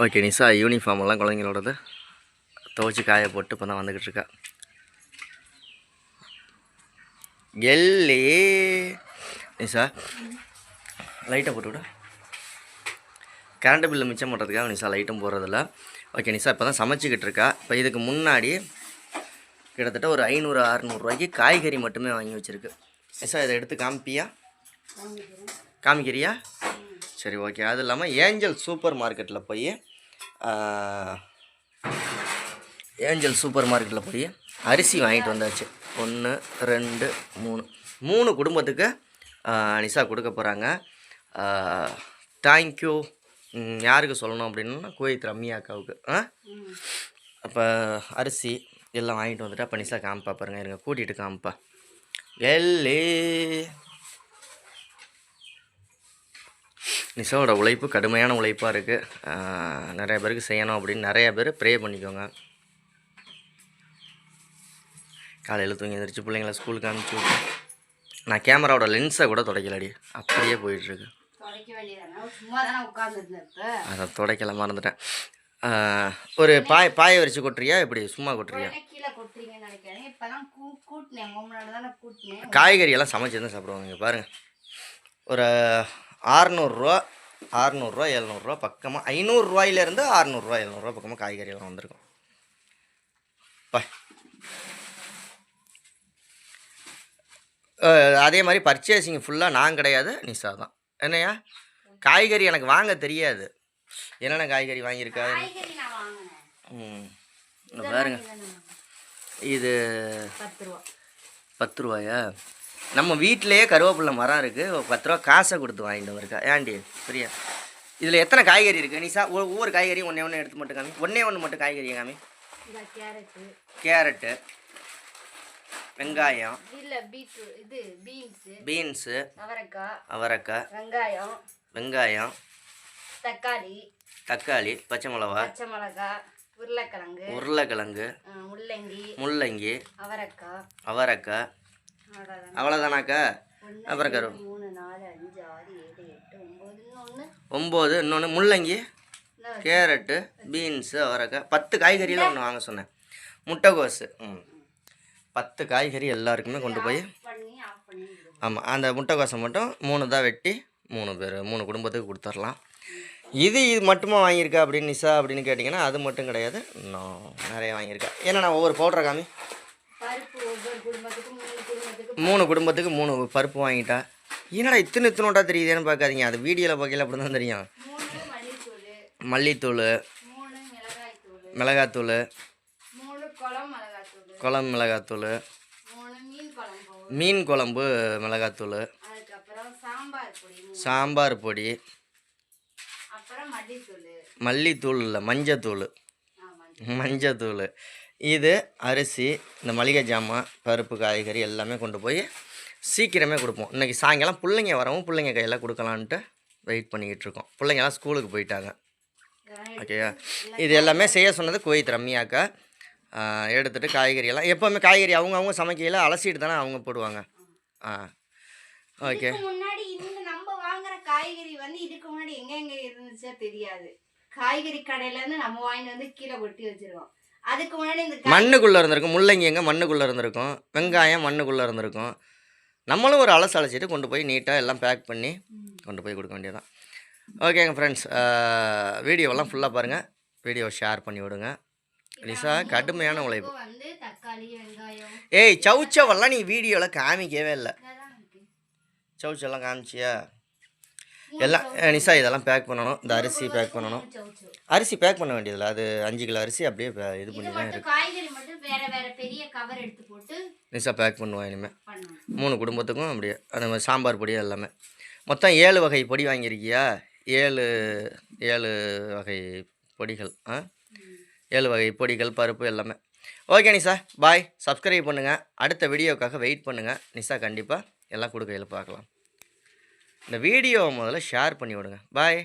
Okay Nisha uniform எல்லாம் குழந்தைங்களோடது துவைச்சி காய போட்டு இப்போ தான் வந்துக்கிட்டு இருக்கா. எல்லே நிஷா லைட்டை போட்டு விட. கரண்ட் பில்லு மிச்சம் பண்ணுறதுக்காக நிஷா லைட்டும் போடுறதில்ல. ஓகே நிஷா இப்போ தான் சமைச்சிக்கிட்டு இருக்கா. இப்போ இதுக்கு முன்னாடி கிட்டத்தட்ட ஒரு 500-600 ரூபாய்க்கு காய்கறி மட்டுமே வாங்கி வச்சுருக்கு. நிஷா இதை எடுத்து காமிப்பியா? காமிக்கிறியா? சரி ஓகே. அது இல்லாமல் ஏஞ்சல் சூப்பர் மார்க்கெட்டில் போய் அரிசி வாங்கிட்டு வந்தாச்சு. 1 2 3 குடும்பத்துக்கு நிஷா கொடுக்க போகிறாங்க. தேங்க்யூ. யாருக்கு சொல்லணும் அப்படின்னா குவைத் ரம்யா அக்காவுக்கு. அப்போ அரிசி எல்லாம் வாங்கிட்டு வந்துட்டு அப்போ நிஷா காமிப்பா பாருங்கள். இருங்க கூட்டிகிட்டு காமிப்பா. எல்லே நிஷாவோட உழைப்பு கடுமையான உழைப்பாக இருக்குது. நிறைய பேருக்கு செய்யணும் அப்படின்னு நிறைய பேர் ப்ரே பண்ணிக்கோங்க. காலையில் தூங்கி எழுந்திரிச்சு பிள்ளைங்கள ஸ்கூலுக்கு அனுப்பிச்சி விட்டு நான் கேமராவோட லென்ஸை கூட துடைக்கலடி, அப்படியே போயிட்டுருக்கு. அதை துடைக்கல மறந்துட்டேன். ஒரு பாயை வரிச்சு கொட்டுறியா எப்படி சும்மா கொட்டுறியா? காய்கறி எல்லாம் சமைச்சு தான் சாப்பிடுவாங்க. இங்கே பாருங்கள், ஒரு 600 700 பக்கமாக 500 ரூபாயிலேருந்து 600 700 பக்கமாக காய்கறி எல்லாம் வந்திருக்கும். அதே மாதிரி பர்ச்சேசிங் ஃபுல்லாக நான் கிடையாது, நிஷா தான். என்னையா காய்கறி எனக்கு வாங்க தெரியாது. என்னென்ன காய்கறி வாங்கியிருக்காரு பாருங்க. இது 10 ரூபாயா? நம்ம வீட்டிலையே கருவேப்பிலை மரம் இருக்குது. 10 ரூபா காசை கொடுத்து வாங்கிட்டு வந்திருக்கா. ஏன்டி சரியா? இதில் எத்தனை காய்கறி இருக்குது நிஷா? ஒவ்வொரு காய்கறியும் ஒன்று எடுத்து மட்டும் காமி. ஒன்று மட்டும் காய்கறி காமி. கேரட்டு, வெங்காயம், பீன்ஸு, அவரைக்காய், வெங்காயம், தக்காளி, பச்சை மிளகா, உருளைக்கிழங்கு, முள்ளங்கி, அவரைக்காய். அவ்வளோதானாக்கா? அப்புறம் 9 இன்னொன்று முள்ளங்கி, கேரட்டு, பீன்ஸு, அவரைக்காய். 10 காய்கறியில் ஒன்று வாங்க சொன்னேன். முட்டைகோஸு. 10 காய்கறி எல்லாருக்குமே கொண்டு போய். ஆமாம், அந்த முட்டைகோஸை மட்டும் 3 தான் வெட்டி 3 குடும்பத்துக்கு கொடுத்துர்லாம். இது மட்டுமா வாங்கியிருக்கா அப்படின்னு நிஷா அப்படின்னு கேட்டிங்கன்னா அது மட்டும் கிடையாது, இன்னும் நிறைய வாங்கியிருக்கா. ஏன்னா நான் ஒவ்வொரு பவுடரை காமி. 3 குடும்பத்துக்கு 3 பருப்பு வாங்கிட்டா. என்னடா இத்தனோட்டா தெரியுதுன்னு பார்க்காதீங்க, அது வீடியோவில் பார்க்கல அப்படி தான் தெரியும். மல்லித்தூள், மிளகாத்தூள், குழம்பு மிளகாத்தூள், மீன் குழம்பு மிளகாத்தூள், சாம்பார் பொடி, மல்லித்தூள் இல்லை மஞ்சத்தூள். இது அரிசி, இந்த மளிகை ஜாமான், பருப்பு, காய்கறி எல்லாமே கொண்டு போய் சீக்கிரமே கொடுப்போம். இன்றைக்கி சாயங்காலம் பிள்ளைங்க வரவும் பிள்ளைங்க கையில் கொடுக்கலான்ட்டு வெயிட் பண்ணிக்கிட்டு இருக்கோம். பிள்ளைங்கெல்லாம் ஸ்கூலுக்கு போயிட்டாங்க. ஓகேயா? இது எல்லாமே செய்ய சொன்னது குவைத் ரம்யாக்கா. எடுத்துகிட்டு காய்கறியெல்லாம் எப்போவுமே காய்கறி அவங்க சமைக்கையில் அலசிட்டு தானே அவங்க போடுவாங்க. ஓகே. காய்கறி வந்து இதுக்கு முன்னாடி எங்க இருந்துச்சோ தெரியாது. காய்கறி கடையிலேருந்து நம்ம வாங்கிட்டு வந்து கீழே கொட்டி வச்சிருக்கோம். அதுக்கு முன்னாடி இந்த மண்ணுக்குள்ளே இருந்திருக்கும். முள்ளங்கி எங்கே மண்ணுக்குள்ளே இருந்திருக்கும், வெங்காயம் மண்ணுக்குள்ளே இருந்திருக்கும். நம்மளும் ஒரு அலசிட்டு கொண்டு போய் நீட்டாக எல்லாம் பேக் பண்ணி கொண்டு போய் கொடுக்க வேண்டியதான். ஓகேங்க ஃப்ரெண்ட்ஸ், வீடியோவெல்லாம் ஃபுல்லாக பாருங்கள். வீடியோவை ஷேர் பண்ணி விடுங்க. நிஷா கடுமையான உழைப்பு. ஏய் சவுச்சவெல்லாம் நீ வீடியோவில் காமிக்கவே இல்லை. சவுச்செல்லாம் காமிச்சியா? எல்லாம் நிஷா இதெல்லாம் பேக் பண்ணணும். இந்த அரிசி பேக் பண்ணணும். அரிசி பேக் பண்ண வேண்டியதில்லை, அது 5 கிலோ அரிசி அப்படியே இது பண்ணி தான் இருக்கு. நிஷா பேக் பண்ணுவான் இனிமேல். 3 குடும்பத்துக்கும் அப்படியே அந்த மாதிரி சாம்பார் பொடி எல்லாமே. மொத்தம் 7 வகை பொடி வாங்கியிருக்கியா? 7 வகை பொடிகள். 7 வகை பொடிகள், பருப்பு எல்லாமே. ஓகே நிஷா, பாய். சப்ஸ்கிரைப் பண்ணுங்கள். அடுத்த வீடியோக்காக வெயிட் பண்ணுங்கள். நிஷா கண்டிப்பாக எல்லாம் கொடுக்கையில் பார்க்கலாம். இந்த வீடியோவை முதல்ல ஷேர் பண்ணி விடுங்க. பாய்.